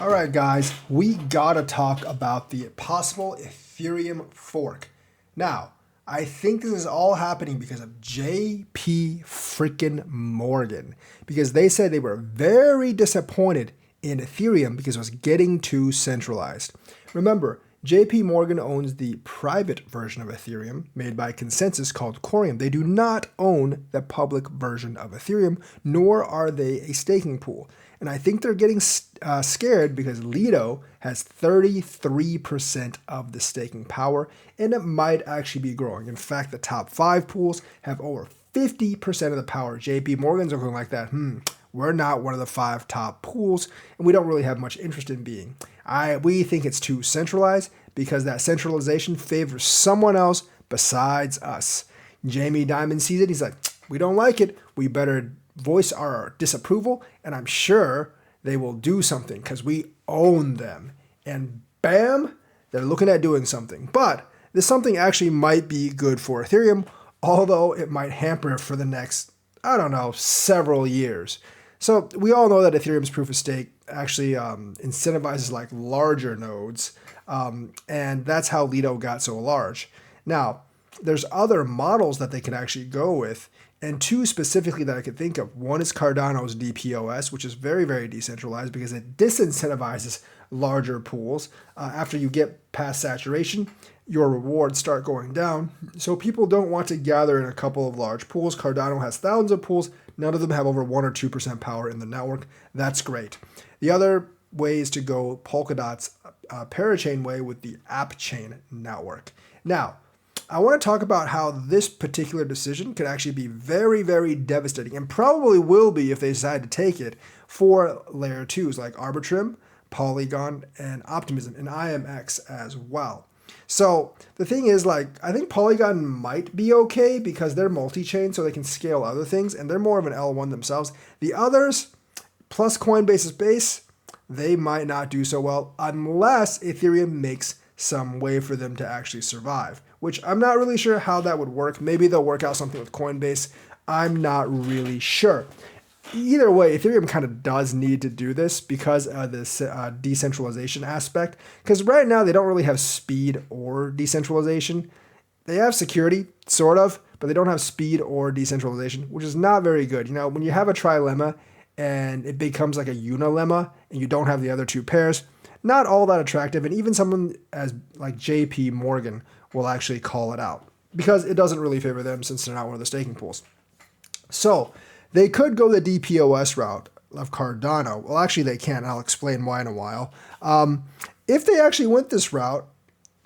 All right, guys, we gotta talk about the possible Ethereum fork. Now, I think this is all happening because of JP freaking Morgan, because they said they were very disappointed in Ethereum because it was getting too centralized. Remember, JP Morgan owns the private version of Ethereum made by Consensus called Corium. They do not own the public version of Ethereum, nor are they a staking pool. And I think they're getting scared because Lido has 33% of the staking power, and it might actually be growing. In fact, the top 5 pools have over 50% of the power. JP Morgan's are going like that. We're not one of the 5 top pools, and we don't really have much interest in being. We think it's too centralized because that centralization favors someone else besides us. Jamie Dimon sees it. He's like, we don't like it. We better voice our disapproval, and I'm sure they will do something because we own them. And bam, they're looking at doing something. But this something actually might be good for Ethereum, although it might hamper it for the next, I don't know, several years. So we all know that Ethereum's proof of stake actually incentivizes like larger nodes, and that's how Lido got so large. Now, there's other models that they can actually go with, and 2 specifically that I could think of. One is Cardano's DPOS, which is very, very decentralized because it disincentivizes larger pools. After you get past saturation, your rewards start going down. So people don't want to gather in a couple of large pools. Cardano has thousands of pools. None of them have over 1 or 2% power in the network. That's great. The other way is to go Polkadot's parachain way with the app chain network. Now, I want to talk about how this particular decision could actually be very, very devastating, and probably will be if they decide to take it, for layer 2s like Arbitrum, Polygon, and Optimism, and IMX as well. So the thing is, like, I think Polygon might be okay because they're multi-chain, so they can scale other things, and they're more of an L1 themselves. The others, plus Coinbase's base, they might not do so well unless Ethereum makes some way for them to actually survive, which I'm not really sure how that would work. Maybe they'll work out something with Coinbase. I'm not really sure. Either way, Ethereum kind of does need to do this because of this decentralization aspect. Because right now they don't really have speed or decentralization. They have security, sort of, but they don't have speed or decentralization, which is not very good. You know, when you have a trilemma and it becomes like a unilemma and you don't have the other 2 pairs, not all that attractive. And even someone as like JP Morgan will actually call it out because it doesn't really favor them since they're not one of the staking pools. So they could go the DPOS route of Cardano. Well, actually they can't. I'll explain why in a while. If they actually went this route,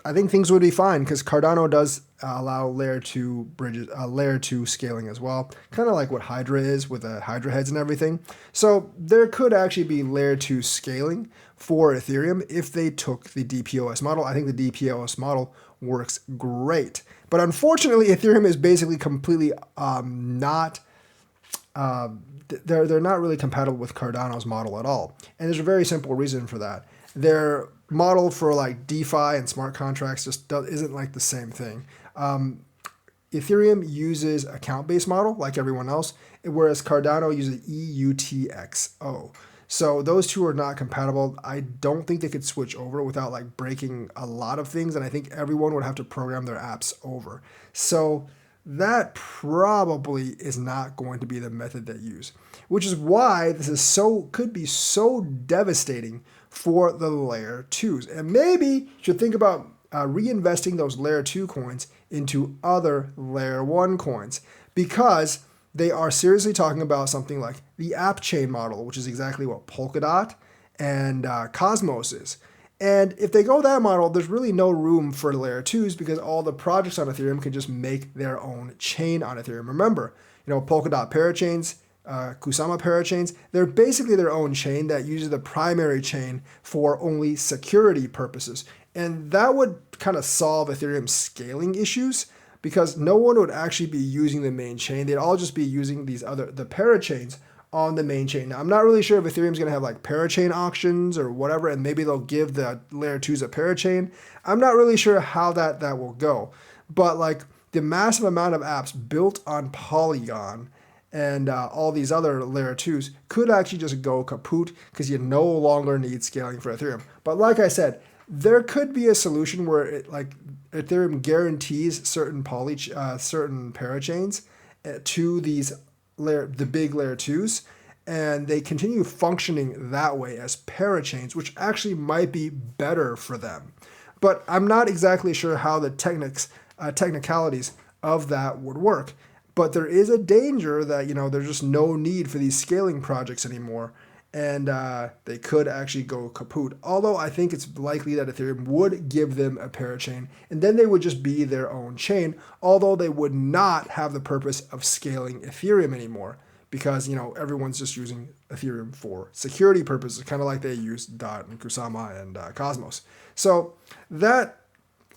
I think things would be fine because Cardano does allow layer 2 bridges, layer 2 scaling as well, kind of like what Hydra is with the Hydra heads and everything. So there could actually be layer 2 scaling for Ethereum if they took the DPoS model. I think the DPoS model works great, but unfortunately, Ethereum is basically completely not. They're not really compatible with Cardano's model at all, and there's a very simple reason for that. Their model for like DeFi and smart contracts just isn't like the same thing. Ethereum uses account-based model like everyone else, whereas Cardano uses EUTXO. So those 2 are not compatible. I don't think they could switch over without like breaking a lot of things, and I think everyone would have to program their apps over. So that probably is not going to be the method they use, which is why this is could be so devastating for the layer 2s. And maybe you should think about reinvesting those layer 2 coins into other layer 1 coins because they are seriously talking about something like the app chain model, which is exactly what Polkadot and Cosmos is. And if they go that model, there's really no room for layer 2s because all the projects on Ethereum can just make their own chain on Ethereum. Remember, Polkadot parachains, Kusama parachains, they're basically their own chain that uses the primary chain for only security purposes. And that would kind of solve Ethereum's scaling issues because no one would actually be using the main chain. They'd all just be using the parachains on the main chain. Now, I'm not really sure if Ethereum's going to have like parachain auctions or whatever, and maybe they'll give the layer 2s a parachain. I'm not really sure how that will go. But like the massive amount of apps built on Polygon and all these other layer 2s could actually just go kaput because you no longer need scaling for Ethereum. But like I said, there could be a solution where like Ethereum guarantees certain certain parachains to these the big layer 2s, and they continue functioning that way as parachains, which actually might be better for them. But I'm not exactly sure how the technicalities of that would work. But there is a danger that, there's just no need for these scaling projects anymore, and they could actually go kaput. Although I think it's likely that Ethereum would give them a parachain, and then they would just be their own chain, although they would not have the purpose of scaling Ethereum anymore, because, everyone's just using Ethereum for security purposes, kind of like they use DOT and Kusama and Cosmos. So that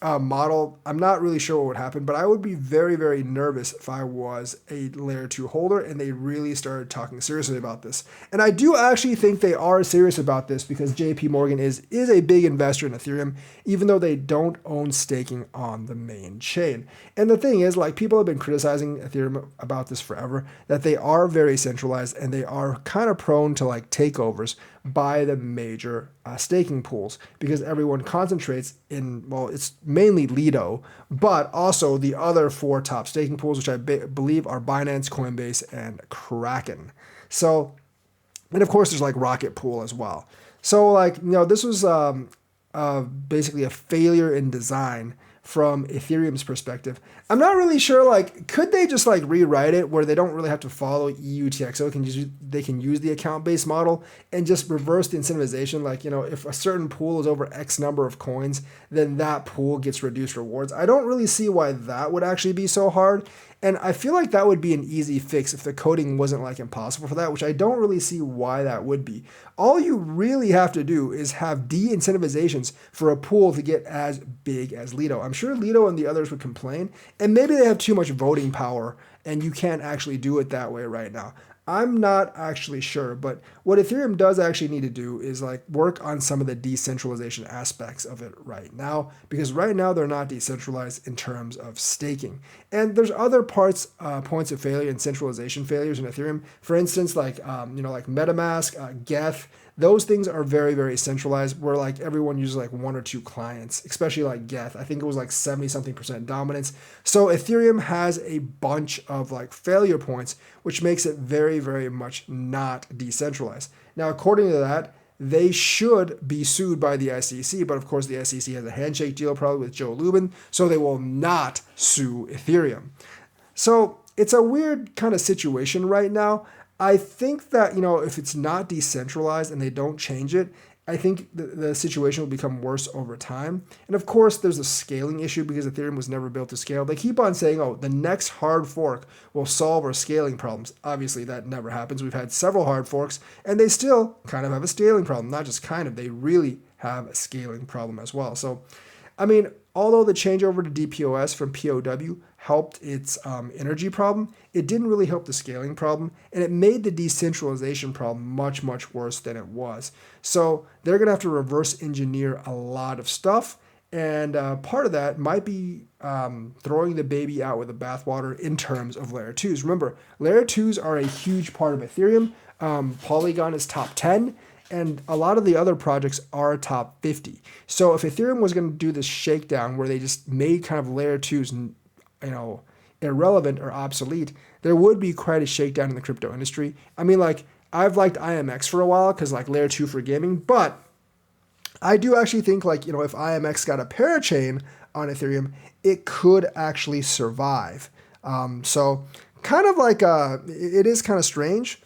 model, I'm not really sure what would happen, but I would be very, very nervous if I was a layer 2 holder and they really started talking seriously about this. And I do actually think they are serious about this because JP Morgan is a big investor in Ethereum, even though they don't own staking on the main chain. And the thing is, like, people have been criticizing Ethereum about this forever, that they are very centralized and they are kind of prone to like takeovers by the major staking pools because everyone concentrates in, well, it's mainly Lido, but also the other 4 top staking pools, which I believe are Binance, Coinbase, and Kraken. So, and of course there's like Rocket Pool as well. So like, this was basically a failure in design from Ethereum's perspective. I'm not really sure, like, could they just like rewrite it where they don't really have to follow EUTXO, they can use the account-based model and just reverse the incentivization, like, if a certain pool is over X number of coins, then that pool gets reduced rewards. I don't really see why that would actually be so hard. And I feel like that would be an easy fix if the coding wasn't like impossible for that, which I don't really see why that would be. All you really have to do is have de-incentivizations for a pool to get as big as Lido. I'm sure Lido and the others would complain, and maybe they have too much voting power and you can't actually do it that way right now. I'm not actually sure, but what Ethereum does actually need to do is like work on some of the decentralization aspects of it right now, because right now they're not decentralized in terms of staking. And there's other points of failure and centralization failures in Ethereum. For instance, like like MetaMask, Geth. Those things are very, very centralized where like everyone uses like 1 or 2 clients, especially like Geth. I think it was like 70-something% dominance. So Ethereum has a bunch of like failure points, which makes it very, very much not decentralized. Now, according to that, they should be sued by the SEC, but of course the SEC has a handshake deal probably with Joe Lubin, so they will not sue Ethereum. So it's a weird kind of situation right now. I think that, if it's not decentralized and they don't change it, I think the situation will become worse over time. And of course, there's a scaling issue because Ethereum was never built to scale. They keep on saying, the next hard fork will solve our scaling problems. Obviously, that never happens. We've had several hard forks, and they still kind of have a scaling problem. Not just kind of, they really have a scaling problem as well. So, I mean, although the changeover to DPOS from POW helped its energy problem, it didn't really help the scaling problem, and it made the decentralization problem much, much worse than it was. So they're going to have to reverse engineer a lot of stuff, and part of that might be throwing the baby out with the bathwater in terms of layer 2s. Remember, layer 2s are a huge part of Ethereum. Polygon is top 10. And a lot of the other projects are top 50. So if Ethereum was going to do this shakedown where they just made kind of layer 2s, irrelevant or obsolete, there would be quite a shakedown in the crypto industry. I mean, like, I've liked IMX for a while because like layer 2 for gaming, but I do actually think like, if IMX got a parachain on Ethereum, it could actually survive. So kind of like, it is kind of strange.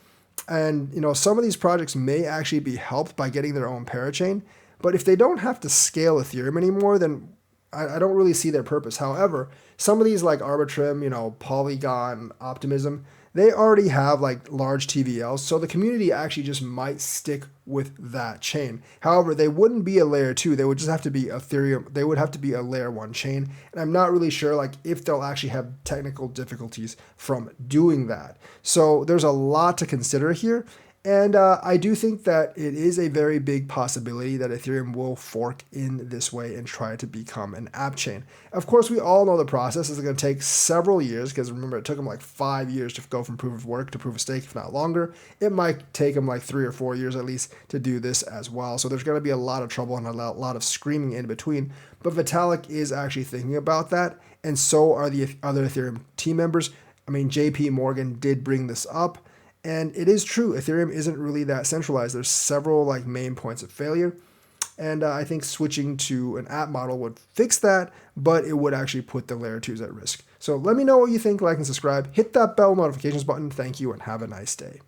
And, some of these projects may actually be helped by getting their own parachain. But if they don't have to scale Ethereum anymore, then I don't really see their purpose. However, some of these like Arbitrum, Polygon, Optimism, they already have like large TVLs. So the community actually just might stick with that chain. However, they wouldn't be a layer 2. They would just have to be Ethereum. They would have to be a layer 1 chain. And I'm not really sure like if they'll actually have technical difficulties from doing that. So there's a lot to consider here. And I do think that it is a very big possibility that Ethereum will fork in this way and try to become an app chain. Of course, we all know the process is going to take several years, because remember, it took them like 5 years to go from proof of work to proof of stake, if not longer. It might take them like 3 or 4 years at least to do this as well. So there's going to be a lot of trouble and a lot of screaming in between. But Vitalik is actually thinking about that, and so are the other Ethereum team members. I mean, JP Morgan did bring this up. And it is true, Ethereum isn't really that centralized. There's several like main points of failure. And I think switching to an app model would fix that, but it would actually put the layer 2s at risk. So let me know what you think, like and subscribe. Hit that bell notifications button. Thank you and have a nice day.